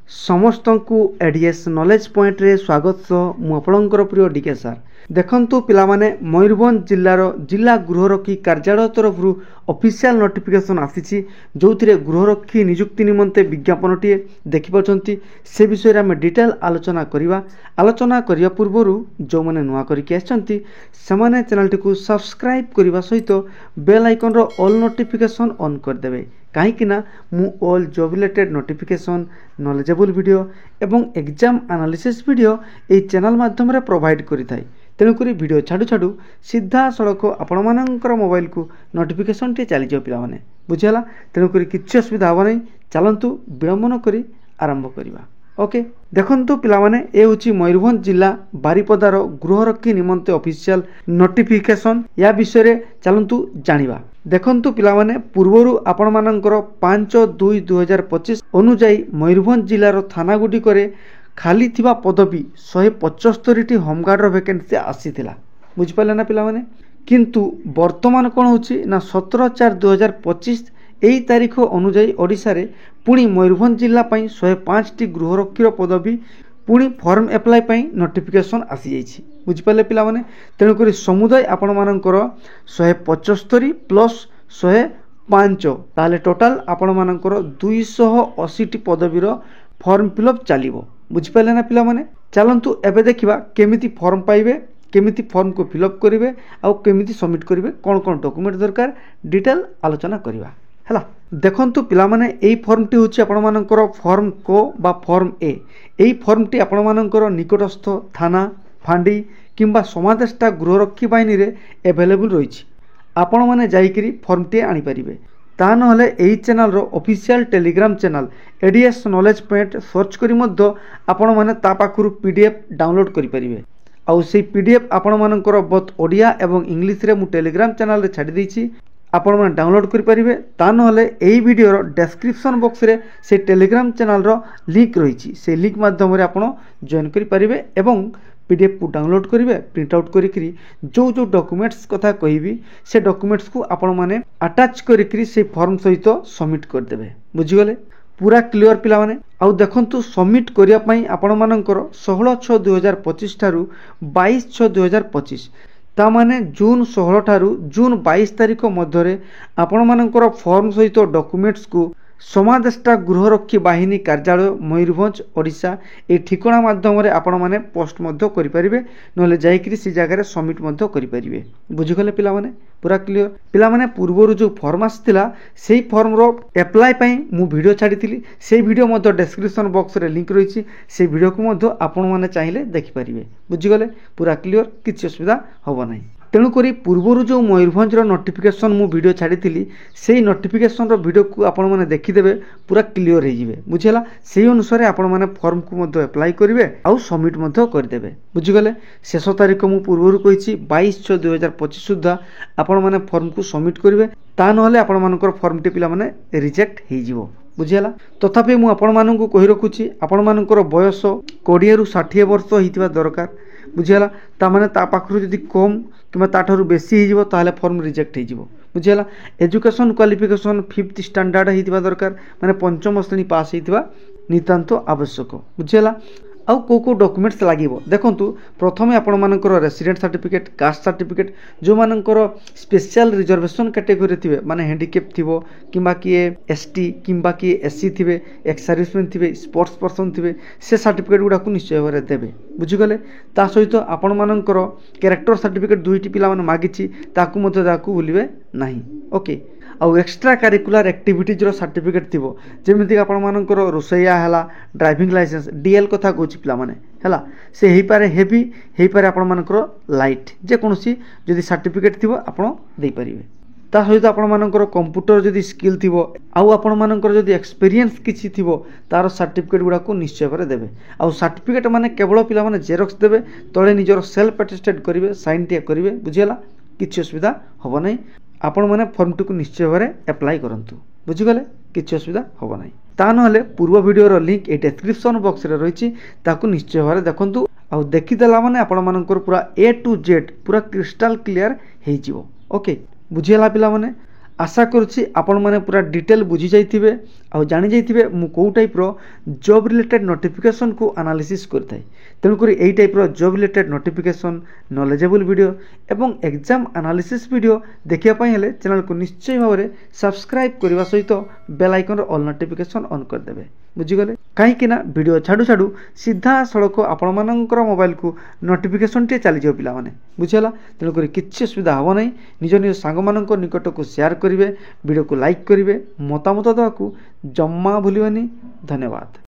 समस्त को ADS knowledge point रे स्वागत सह मु आपणकर प्रिय डीके सार देखंतु पिला माने मयूरभंज जिल्लार जिला गृहरक्षी कार्यालय तरफ ऑफिशियल नोटिफिकेशन आसी जो गृहरक्षी नियुक्ति निमंते विज्ञापनटी देखिपारछंती से विषय रे हमें डिटेल आलोचना करिया पूर्व जो मैंने नुआ करके आछंती समाने चैनल टी सब्सक्राइब करने सहित बेल आइकन रो ऑल नोटिफिकेशन ऑन कर देबे कहीं मु all job related notification knowledgeable video एवं एग्जाम एनालिसिस वीडियो ए चैनल माध्यम रे प्रोवाइड करि थाई तेणुक वीडियो छाड़ू छाड़ू सीधा सड़क आपण मानकर मोबाइल को नोटिफिकेशन टी चली जाओ पिला माने बुझिला तेणुक किसी असुविधा हम नहीं चलतु विलंबन करी आरंभ करवा ओके देखंतु पिला माने ए होची मयूरभंज जिला बारिपदार गृहरक्षी निमंते ऑफिशियल नोटिफिकेशन या विषय रे चलतु जानिबा देखंतु पिला माने पूर्वरु आपण मानकर 5/2/2025 अनुଯାयी मयूरभंज जिलार थाना गुडी करे खाली थिबा पदवी 175 टी होमगार्ड रो वैकेंसी आसीथिला बुझ पाले ना पिला माने किंतु वर्तमान कोन होची ना 17/4/2025 एई तारीख अनुଯାयी ओडिसा रे पुणी मयूरभंज जिला पई 105 टी गृहरक्षीर पदवी पुणी फॉर्म अप्लाई पई नोटिफिकेशन आसी जाइछि बुझ पाले पिला माने तेणुक समुदाय आपण मानकर 175 प्लस 105 ताले टोटाल आपण मानकर 280 टी पदवीर फॉर्म फिलअप चलिबो बुझ पाले ना पिला माने चलंतु एबे देखिबा केमिति फॉर्म पाइबे केमिति फॉर्म को फिलअप करिवे आ केमिति सबमिट करिवे कोन कोन डॉक्यूमेंट दरकार डिटेल आलोचना करिवा हला देखंतु पिला माने एई फॉर्म टी होची आपण मानकर फॉर्म को बा फॉर्म ए एई फॉर्म टी आपण मानकर निकटस्थ थाना फांडी किंबा समादेष्टा गृहरक्षी बाहिनी रे अवेलेबल रहिछि आपण माने जाईकरी फॉर्म टी आनी परिबे ता नहले एई चैनल रो official Telegram channel ADS knowledge point search करी मध्य आपण माने ता पाखरु पीडीएफ डाउनलोड करि परिबे आउ से पीडीएफ आपण मानकर बोथ ओडिया एवं इंग्लिश रे मु टेलीग्राम चैनल रे छाडी दैछि आपण माने डाउनलोड करि परिबे ता नहले एई वीडियो रो डिस्क्रिप्शन बॉक्स रे से टेलीग्राम चैनल रो लिंक रहिछि से लिंक माध्यम रे आपण जॉइन करि परिबे एवं पीडीएफ को डाउनलोड करेंगे प्रिंट आउट करी जो जो डॉक्यूमेंट्स कथा कहबी से डॉक्यूमेंट्स को आपण माने अटैच करी से फॉर्म सहित सबमिट कर देबे बुझिगले पूरा क्लियर पिला माने आउ देखंतु सबमिट करिया पई आपण मानकर 16/6/2025 ठारू 22/6/2025 ता माने जून 16 ठारू जून 22 तारिख मध्य आपण मानकर फॉर्म सहित डॉक्यूमेंट्स को समादेष्टा गृहरक्षी बाहिनी कार्यालय मयूरभंज ओडिशा ए ठिकाना माध्यम रे आपण माने पोस्ट मध्य करि परिबे नले जाईकरी सी जगह रे सबमिट मध्य करि परिबे बुझिगले पिला माने पूरा क्लियर पिला माने पूर्वरु जो फॉर्म आस्थिला सेही फॉर्म रो अप्लाई पई मु वीडियो छाडिथिली सेही वीडियो मध्य डिस्क्रिप्शन बॉक्स रे लिंक रहिछि से वीडियो को मध्य आपण माने चाहिले देखि परिबे बुझिगले पूरा क्लियर किछि असुविधा होबो नाही तेणुक पूर्वर जो मयूरभंज नोटिफिकेशन मु वीडियो छाड़ी से नोटिफिकेशन वीडियो को आपण मैंने देखीदे पूरा क्लियर हो बुझेगा से अनुसार आपण मैंने फॉर्म को अप्लाई करेंगे आउ सबमिट करदे बुझीगले शेष तारीख मु पूर्वर कही 22/6/2025 सुधा आपण मैंने फॉर्म को सबमिट करेंगे ता नहले आपण मानकर फॉर्म टी पिला माने रिजेक्ट हो बुझीगला तथापि मु आपण मानकु कहि रखुछि आपण मानकर बयस 20 ରୁ 60 वर्ष होइतिबा दरकार बुझीगला ता माने ता पाखरु जदि कम किंबा ताठरू बेसी हिजिबो ताहले फॉर्म रिजेक्ट हिजिबो बुझीगला एजुकेशन क्वालिफिकेशन 5th स्टैंडर्ड हितिबा दरकार माने पंचम श्रेणी पास हितिबा नितांत आवश्यक बुझीगला आउ को डॉक्यूमेंट्स लागिबो देखंतु प्रथमे आपण मानकर रेसिडेंट सर्टिफिकेट कास्ट सर्टिफिकेट जो मानकर स्पेशल रिजर्वेशन कैटेगरी थिबे माने हैंडिकैप थिबो किंबा किए एसटी किंबा किए एससी थिबे एक्स सर्विसमैन थिबे स्पोर्ट्स पर्सन थिबे से सर्टिफिकेट गुडा को निश्चय भाବରେ देबे बुझिगले ता सहित आपण मानकर कैरेक्टर सर्टिफिकेट दुईटी पिला माने मागिछि ताकू मते ताकू भूलिबे नाही ओके आउ एक्स्ट्रा करिकुलर एक्टिविटीज रो सर्टिफिकेट थिबो जेमिति आपण मानकर रोसैया हला ड्राइविंग लाइसेंस डीएल कथा कहूछि पिला माने हला से हेई पारे हेवी हेई पारे आपण मानकर लाइट जे कोनोसी जदि सर्टिफिकेट थिबो आपण देई परिबे ता सहित आपण मानकर कंप्यूटर जदि स्किल थिबो आउ आपण मानकर जदि एक्सपीरियंस किछि थिबो तार सर्टिफिकेट गुडा को निश्चय भाବରେ देबे आउ सर्टिफिकेट माने केवल पिला माने जेरॉक्स देबे तळे निजर सेल्फ अटेस्टेड करिवे साइन टिया करिवे बुझियला किछि असुविधा होबो नै आपण माने फॉर्म टी को निश्चय भाବରେ अप्लाई करंतु बुझिगले किछि असुविधा होबो नै ता नहले पूर्व वीडियो रो लिंक ए डिस्क्रिप्शन बॉक्स रे रहिछि ताकू निश्चय भाବରେ देखंतु आउ देखि देला माने आपण मानकर पूरा A to Z पूरा क्रिस्टल क्लियर हेइ जिवो ओके बुझियला पिला माने आशा करुच्ची आपण मैंने पूरा डिटेल बुझी जाइथिबे आ जानी जाइथिबे मु को टाइप रो जॉब रिलेटेड नोटिफिकेशन को एनालिसिस करथाय। तेणुकर यही टाइप रो job related notification knowledgeable video एवं एग्जाम एनालिसिस वीडियो देखिया पई हेले चैनल को निश्चय भाव में सब्सक्राइब करने सहित bell icon all notification on कर देबे। बुझीगले कहीं वीडियो छाड़ू छाड़ू सीधा सड़क आपण मानकर मोबाइल को नोटिफिकेशन टे चली जाओ पिला माने बुझीला। तेणुकर किसी असुविधा हम नहीं निज निज सांग मानक निकट को शेयर करेंगे वीडियो को लाइक करेंगे मतामत देवा जम्मा भूलिबनी। धन्यवाद।